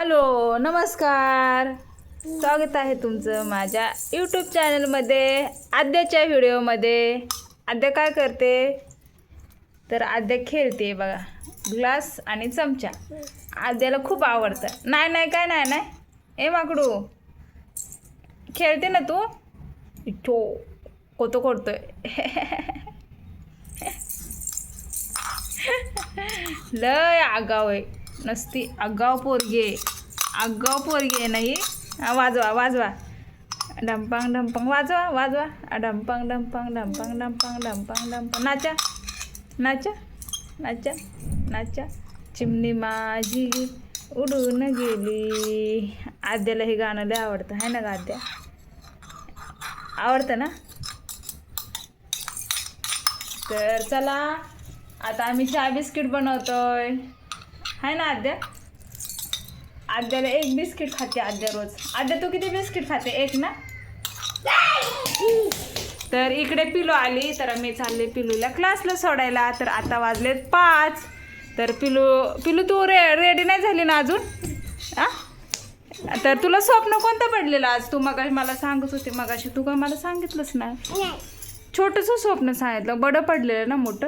Hello नमस्कार, स्वागत आहे तुमचं माझ्या यूट्यूब चॅनलमध्ये. आद्याच्या व्हिडिओमध्ये आद्या काय करते तर आद्या खेळते बघा, ग्लास आणि चमचा. आद्याला खूप आवडतं. नाही नाही काय नाही नाही, ए माकडू खेळते ना तू. इथो कोतो करतोय. लय आगाव आहे, नसती आगाव पोरगी आहे. आगाव पोरगी आहे नाही. वाजवा वाजवा, डंपांग डंपांग वाजवा वाजवा, डंपांग डंपांग डंपांग डंपांग डंपांग डंपांग. नाचा नाचा नाचा नाचा, चिमणी माझी उडून गेली. आद्याला हे गाणं लय आवडतं आहे ना ग आद्या? आवडतं ना? तर चला आता आम्ही चहा बिस्किट बनवतोय आहे ना आद्या? आद्याला एक बिस्किट खाते आद्या रोज. आद्या तू किती बिस्किट खाते? एक ना? तर इकडे पिलू आली, तर मी चालले पिलूला क्लासला सोडायला. तर आता वाजलेत 5. तर पिलू तू रेडी नाही झाली ना अजून? तर तुला स्वप्न कोणतं पडलेलं आज? तू मग मला सांगत होते मगाशी, तू काय मला सांगितलंच नाही. छोटंसं स्वप्न सांगितलं, बडं पडलेलं ना मोठं.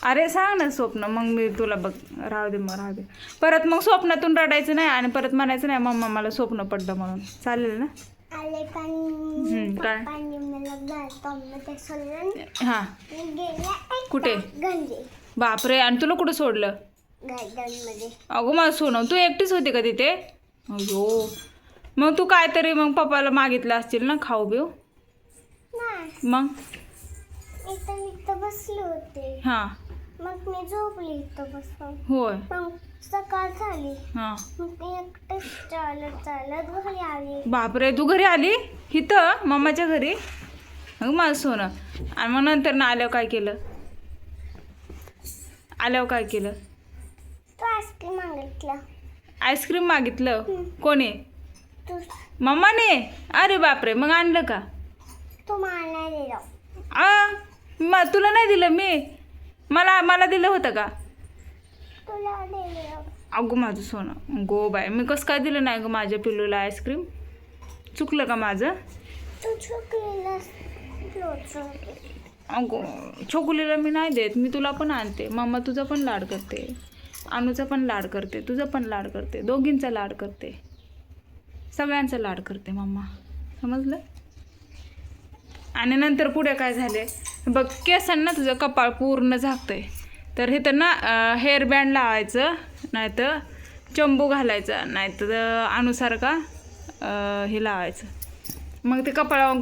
अरे सांग ना स्वप्न, मग मी तुला बघ. राहू दे मग, राहू दे. परत मग स्वप्नातून रडायचं नाही आणि परत म्हणायचं नाही मम्मा मला स्वप्न पडलं म्हणून. चालेल ना? काय? हां कुठे? बापरे, आणि तुला कुठं सोडलं? अगं मला सोनं, तू एकटीच होती का तिथे? अयो, मग तू काहीतरी मग पप्पाला मागितलं असतील ना खाऊ बिऊ? मग बसले होते. हां मग मी झोपली इथं बसून. होय. मग सकाळ झाली. हां मग मी एकटेच चालत चालत घरी आली. बापरे, तू घरी आली इथं मम्माच्या घरी? मग माझं सोनं. आणि मग नंतर ना आल्यावर काय केलं? आल्यावर काय केलं? तू आईस्क्रीम मागितलं. आईस्क्रीम मागितलं? कोणी? तू मम्माने? अरे बापरे, मग आणलं का? तू मला नाही दिलं. तुला नाही दिलं मी? मला दिलं होतं का? तुला दिलं. अगो माझं सोनं, गो बाय, मी कसं काय दिलं नाही ग माझ्या पिल्लूला आईस्क्रीम? चुकलं का माझं? तू चुकलेला. अगो छोकुलीला मी नाही देत, मी तुला पण आणते. मम्मा तुझा पण लाड करते, अनुचा पण लाड करते, तुझा पण लाड करते, दोघींचा लाड करते, सगळ्यांचा लाड करते मम्मा, समजलं? आणि नंतर पुढे काय झाले बघ, केसांना तुझं कपाळ पूर्ण झाकतंय. तर हे तर ना हेअरबँड लावायचं, नाहीतर चंबू घालायचा, नाहीतर अनुसारखा हे लावायचं. मग ते कपाळावर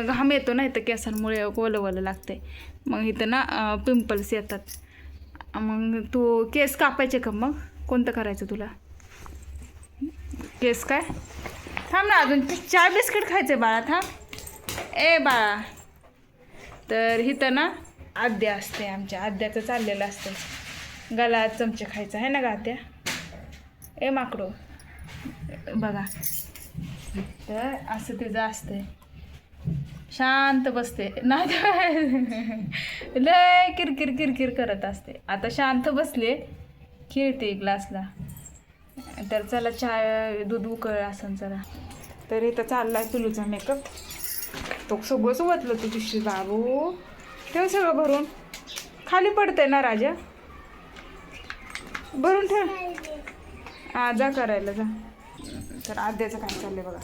घाम येतो नाही तर केसांमुळे ओलं लागते. मग इथं ना पिंपल्स येतात. मग तू केस कापायचे का? मग कोणतं करायचं तुला केस? काय थांब ना, अजून 4 बिस्किट खायचे बाळा, थांब ए बाळा. तर इथं ना आद्या असते, आमच्या आद्याचं चाललेलं असतं गला चमचे खायचं आहे ना ग आद्या? ए माकडो बघा, तर असं तिचं असतंय. शांत बसते नाही लय किरकिर किरकिर करत असते. आता शांत बसले, खेळते ग्लासला. तर चला चहा दूध उकळ असं जरा. तर इथं चाललाय पिलूचा मेकअप. तो सगळंच ओतलं तुझी बाबू. ठेव सगळं भरून, खाली पडतंय ना राजा, भरून ठेव. जा करायला जा. तर आद्याचं काय चाललंय बघा,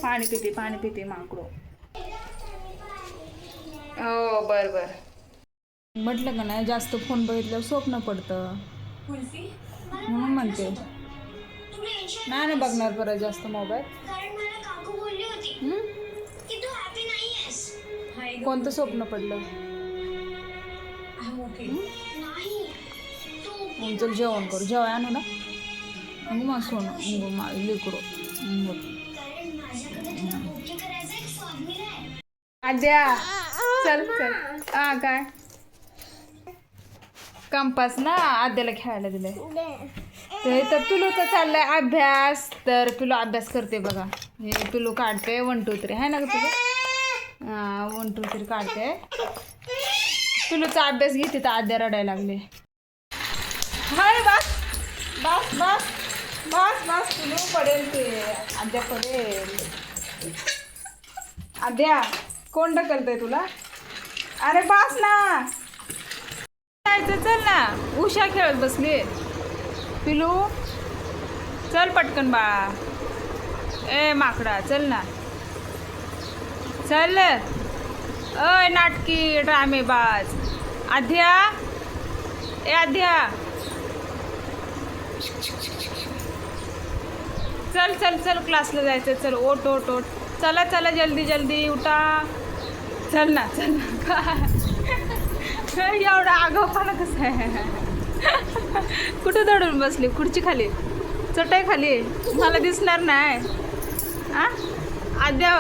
पाणी पिते माकडो. हो बर म्हटलं का नाही, जास्त फोन बघितल्यावर स्वप्न पडतं म्हणून म्हणते. नाही बघणार परत जास्त मोबाईल. कोणतं स्वप्न पडलं? चल जेवण करू, जेवण आणू ना मग मग सोनं माझं लेकरो. आद्या चल चल. काय कंपास ना आद्याला खेळायला दिलंय. तर पिलूचा चाललाय अभ्यास. तर पिलू अभ्यास करते बघा. हे पिलू काढते 1 2 3 आहे ना ग पिलू? 1 2 3 काढते. पिलूचा अभ्यास घेते तर आद्या रडायला लागले. हाय बस बस बस बस बस तुला पडेल ते आद्या पडेल. आद्या कोण ढकलतंय तुला? अरे बस ना. जायचं चल ना. उषा खेळत बसली. पिलू चल पटकन बाळा. ए माकडा चल ना. चल अय नाटकी ड्रामेबाज. आद्या ए आद्या चल चल चल क्लासला जायचं. चल ओट ओट ओट. चला चला जल्दी जल्दी उठा. चल ना चल ना. एवढा आगाऊपणा कसं आहे? कुठं दडून बसली? खुर्ची खाली चटई खाली मला दिसणार नाही. आ आद्या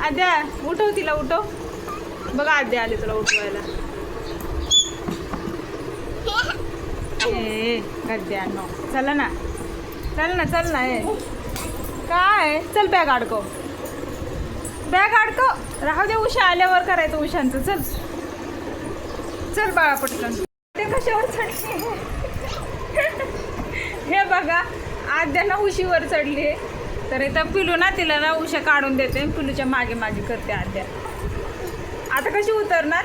आद्या उठव तिला उठव. बघा आद्या आली तुला उठवायला. ए गद्यानो चला ना चल ना चल ना. ए काय चल बॅग अडकव. बॅग अडकव. राहू दे उषा आल्यावर करायचं उशांचं. चल चल बाळा पटकन. ते कशावर चढले? हे बघा आद्यानं उशीवर चढली. तर इथं पिलू ना तिला ना उषा काढून देते. पिलूच्या मागे मागे करते आद्या. आता कशी उतरणार?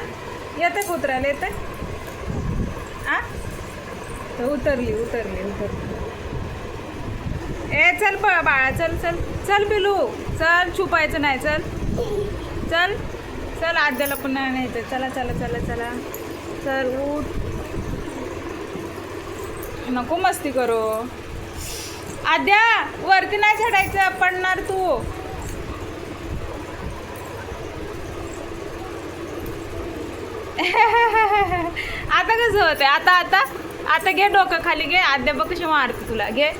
येते का उतरायला? येते आ तर उतरली उतरली उतरली. ए चल बाळा चल चल चल पिलू चल. छुपायचं नाही. चल चल चल. आद्याला पण नाही न्यायचं. चला चला चला चला चल उठ. नको मस्ती करू. आद्या वरती नाही चढायचं पडणार तू. आता कसं होतंय? आता आता आता घे डोकं खाली घे. आद्या बघ कशी मारते तुला. घे